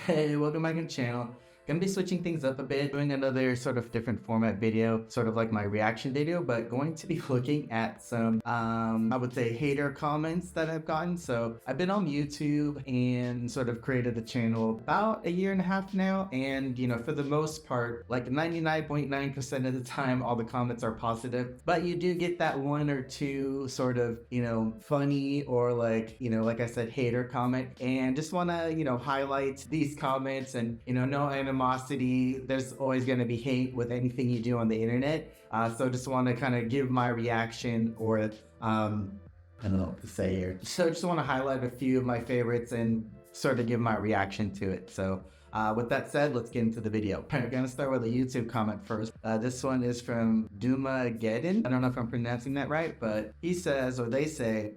Hey, welcome back to the channel. Gonna be switching things up a bit, doing another sort of different format video, sort of like my reaction video, but going to be looking at some, I would say hater comments that I've gotten. So I've been on YouTube and sort of created the channel about a year and a half now. And, for the most part, like 99.9% of the time, all the comments are positive, but you do get that one or two sort of, funny or like I said, hater comment. And just wanna, highlight these comments and, no animosity. There's always going to be hate with anything you do on the internet. So just want to kind of give my reaction or I don't know what to say here. So just want to highlight a few of my favorites and sort of give my reaction to it. So with that said, let's get into the video. We're going to start with a YouTube comment first. This one is from Duma Geddon. I don't know if I'm pronouncing that right, but he says, or they say,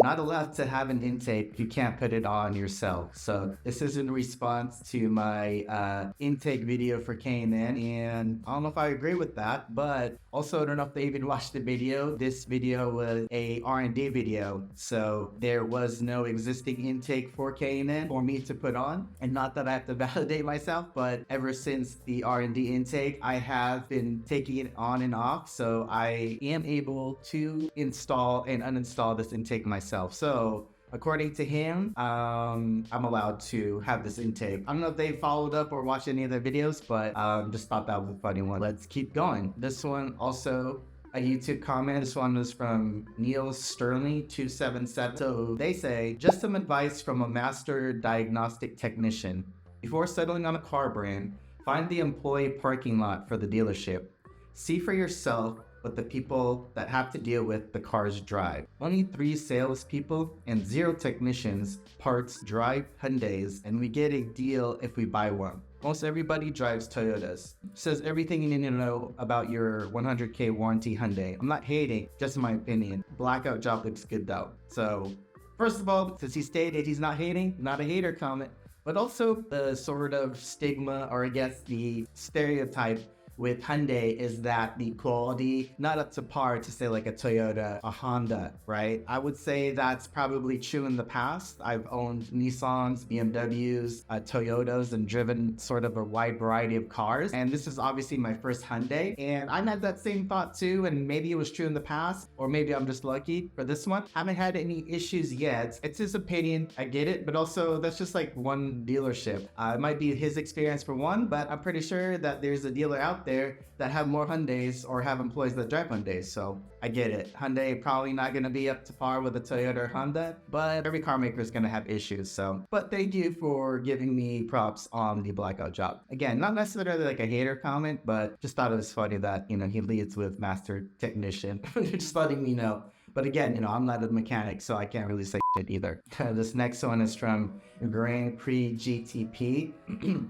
not allowed to have an intake if you can't put it on yourself. So this is in response to my intake video for Kona, and I don't know if I agree with that, but also I don't know if they even watched the video. This video was a R&D video, so there was no existing intake for Kona for me to put on, and not that I have to validate myself, but ever since the R&D intake, I have been taking it on and off, so I am able to install and uninstall this intake myself. So according to him, I'm allowed to have this intake. I don't know if they followed up or watched any of their videos, but just thought that was a funny one. Let's keep going. This one also a YouTube comment. This one was from Neil Sterling 277. So they say, just some advice from a master diagnostic technician. Before settling on a car brand, find the employee parking lot for the dealership. See for yourself what the people that have to deal with the cars drive. Only 3 salespeople and 0 technicians, parts drive Hyundais, and we get a deal if we buy one. Most everybody drives Toyotas. Says everything you need to know about your 100K warranty Hyundai. I'm not hating, just my opinion. Blackout job looks good though. So, first of all, since he stated he's not hating, not a hater comment, but also the sort of stigma, or I guess the stereotype with Hyundai is that the quality not up to par to say like a Toyota, a Honda, right? I would say that's probably true in the past. I've owned Nissans, BMWs, Toyotas, and driven sort of a wide variety of cars. And this is obviously my first Hyundai. And I had that same thought too, and maybe it was true in the past, or maybe I'm just lucky for this one. Haven't had any issues yet. It's his opinion, I get it, but also that's just like one dealership. It might be his experience for one, but I'm pretty sure that there's a dealer out there that have more Hyundais or have employees that drive Hyundais, so I get it. Hyundai probably not going to be up to par with a Toyota or Honda, but every car maker is going to have issues, so. But thank you for giving me props on the blackout job. Again, not necessarily like a hater comment, but just thought it was funny that, he leads with master technician. Just letting me know. But again, I'm not a mechanic, so I can't really say shit either. This next one is from Grand Prix GTP.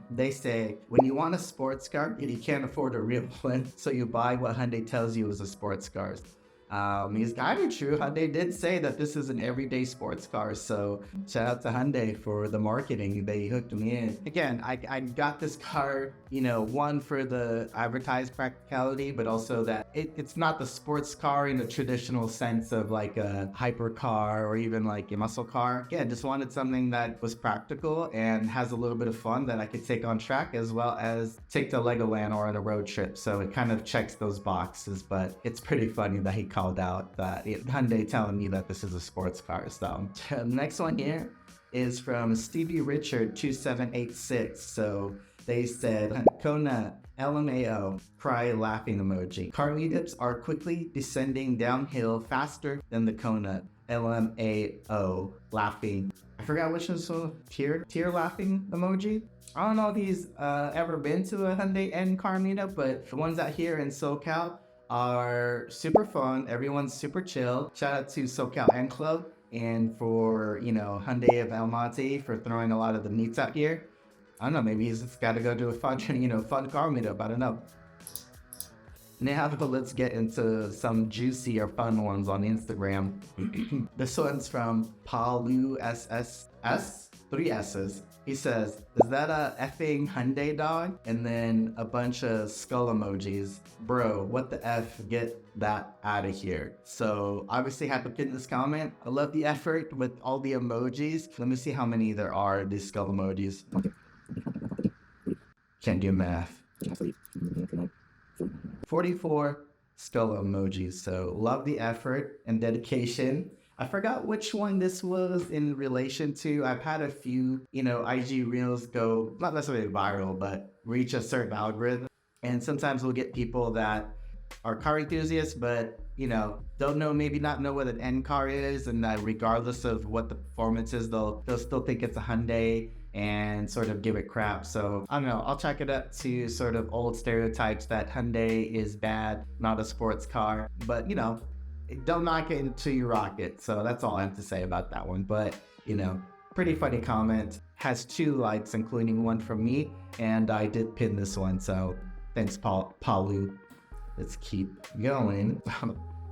They say, when you want a sports car, you can't afford a real one, so you buy what Hyundai tells you is a sports car. It's kind of true. Hyundai did say that this is an everyday sports car, so shout out to Hyundai for the marketing. They hooked me in. Again, I got this car, one for the advertised practicality, but also that it's not the sports car in the traditional sense of like a hypercar or even like a muscle car. Yeah, just wanted something that was practical and has a little bit of fun that I could take on track as well as take to Legoland or on a road trip. So it kind of checks those boxes, but it's pretty funny that he called out that Hyundai telling me that this is a sports car. So next one here is from Stevie Richard 2786. So they said, Kona, LMAO, cry laughing emoji. Car meetups are quickly descending downhill faster than the Kona, LMAO, laughing. I forgot which was tear laughing emoji. I don't know if he's ever been to a Hyundai N car meetup, but the ones out here in SoCal are super fun. Everyone's super chill. Shout out to SoCal N Club and for, Hyundai of El Monte for throwing a lot of the meets out here. I don't know, maybe he's just got to go do a fun, fun car meetup. I don't know. Now let's get into some juicy or fun ones on Instagram. This one's from Paulu SSS. 3 S's. He says, is that a effing Hyundai Dog? And then a bunch of skull emojis. Bro, what the F? Get that out of here. So obviously had to pin this comment. I love the effort with all the emojis. Let me see how many there are, these skull emojis. Can't do math. 44 skull emojis. So love the effort and dedication. I forgot which one this was in relation to. I've had a few, IG reels go, not necessarily viral, but reach a certain algorithm. And sometimes we'll get people that are car enthusiasts, but, don't know, maybe not know what an N car is. And regardless of what the performance is, they'll still think it's a Hyundai and sort of give it crap. So I don't know, I'll chalk it up to sort of old stereotypes that Hyundai is bad, not a sports car. But, don't knock it until you rock it. So that's all I have to say about that one. But, pretty funny comment. Has 2 likes, including one from me. And I did pin this one. So thanks, Paulu. Let's keep going.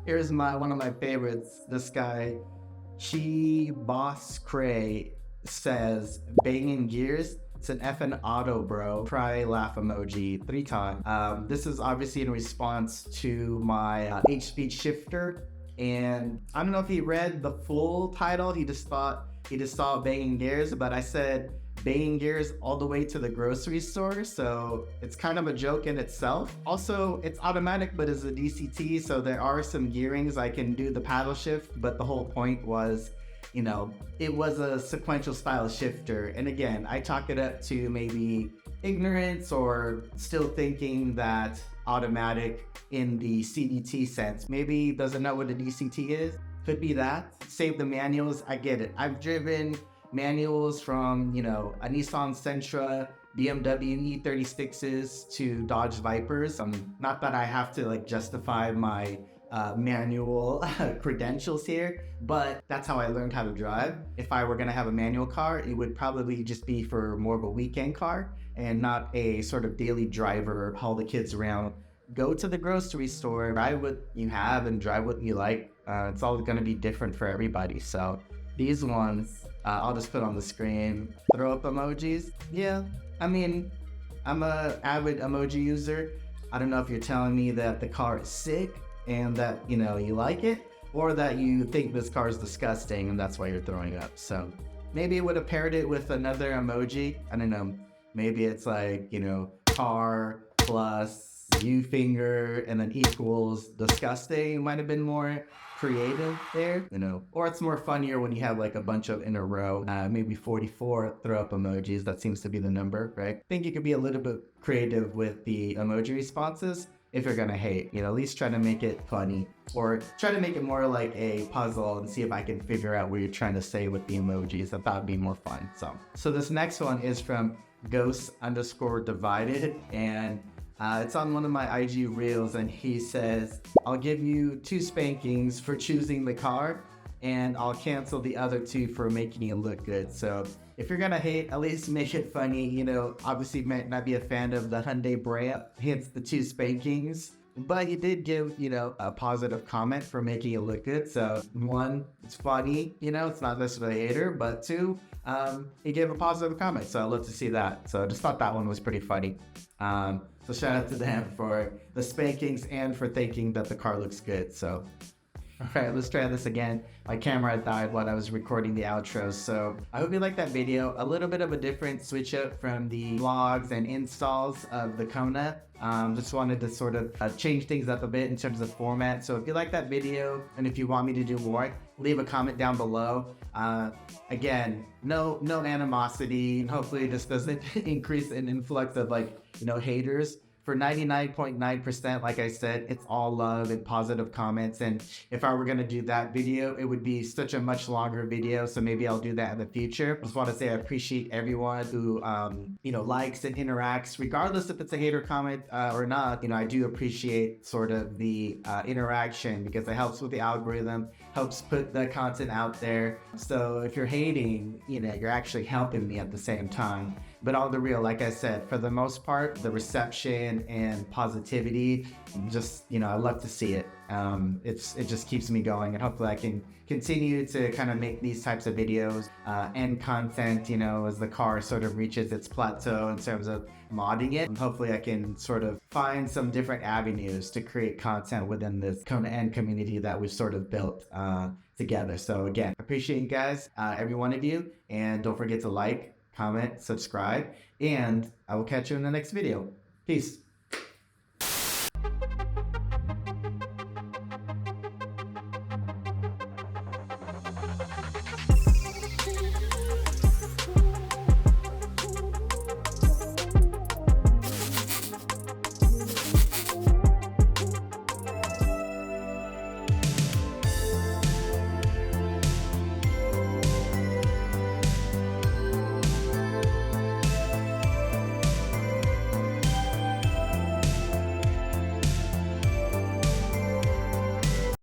Here's one of my favorites. This guy, Chi Boss Cray, says, banging gears. It's an effing auto, bro. Try laugh emoji 3 times. This is obviously in response to my H-speed shifter. And I don't know if he read the full title. He just saw banging gears, but I said banging gears all the way to the grocery store. So it's kind of a joke in itself. Also, it's automatic, but it's a DCT. So there are some gearings. I can do the paddle shift, but the whole point was, it was a sequential style shifter. And again, I chalk it up to maybe ignorance or still thinking that automatic in the CDT sense. Maybe doesn't know what a DCT is. Could be that. Save the manuals. I get it. I've driven manuals from, a Nissan Sentra, BMW E36s to Dodge Vipers. Not that I have to justify my manual credentials here, but that's how I learned how to drive. If I were going to have a manual car, it would probably just be for more of a weekend car and not a sort of daily driver, haul the kids around, go to the grocery store, drive what you have and drive what you like. It's all going to be different for everybody. So these ones, I'll just put on the screen. Throw up emojis. Yeah, I'm a avid emoji user. I don't know if you're telling me that the car is sick and that, you like it, or that you think this car is disgusting and that's why you're throwing up. So maybe it would have paired it with another emoji. I don't know. Maybe it's car plus U finger and then equals disgusting. It might have been more creative there, or it's more funnier when you have a bunch of in a row, maybe 44 throw up emojis. That seems to be the number, right? I think you could be a little bit creative with the emoji responses. If you're gonna hate, at least try to make it funny, or try to make it more like a puzzle and see if I can figure out what you're trying to say with the emojis. I thought it'd be more fun. So this next one is from Ghost_Divided, and it's on one of my IG reels, and he says, I'll give you 2 spankings for choosing the car, and I'll cancel the other 2 for making it look good. So if you're gonna hate, at least make it funny. Obviously might not be a fan of the Hyundai brand, hence the 2 spankings, but he did give, a positive comment for making it look good. So 1, it's funny, it's not necessarily a hater, but 2, he gave a positive comment. So I love to see that. So I just thought that one was pretty funny. So shout out to them for the spankings and for thinking that the car looks good. So all right, let's try this again. My camera died while I was recording the outro, so I hope you like that video. A little bit of a different switch up from the vlogs and installs of the Kona. Just wanted to sort of change things up a bit in terms of format. So if you like that video and if you want me to do more, leave a comment down below. Again, no animosity, and hopefully this doesn't increase an influx of haters. For 99.9%, like I said, it's all love and positive comments. And if I were going to do that video, it would be such a much longer video. So maybe I'll do that in the future. Just want to say I appreciate everyone who, likes and interacts, regardless if it's a hater comment or not. I do appreciate sort of the interaction, because it helps with the algorithm, helps put the content out there. So if you're hating, you're actually helping me at the same time. But on the real, like I said, for the most part, the reception and positivity, just, I love to see it. It just keeps me going, and hopefully I can continue to kind of make these types of videos and content, you know, as the car sort of reaches its plateau in terms of modding it. And hopefully I can sort of find some different avenues to create content within this Kona N community that we've sort of built together. So again, appreciate you guys, every one of you, and don't forget to like, comment, subscribe, and I will catch you in the next video. Peace.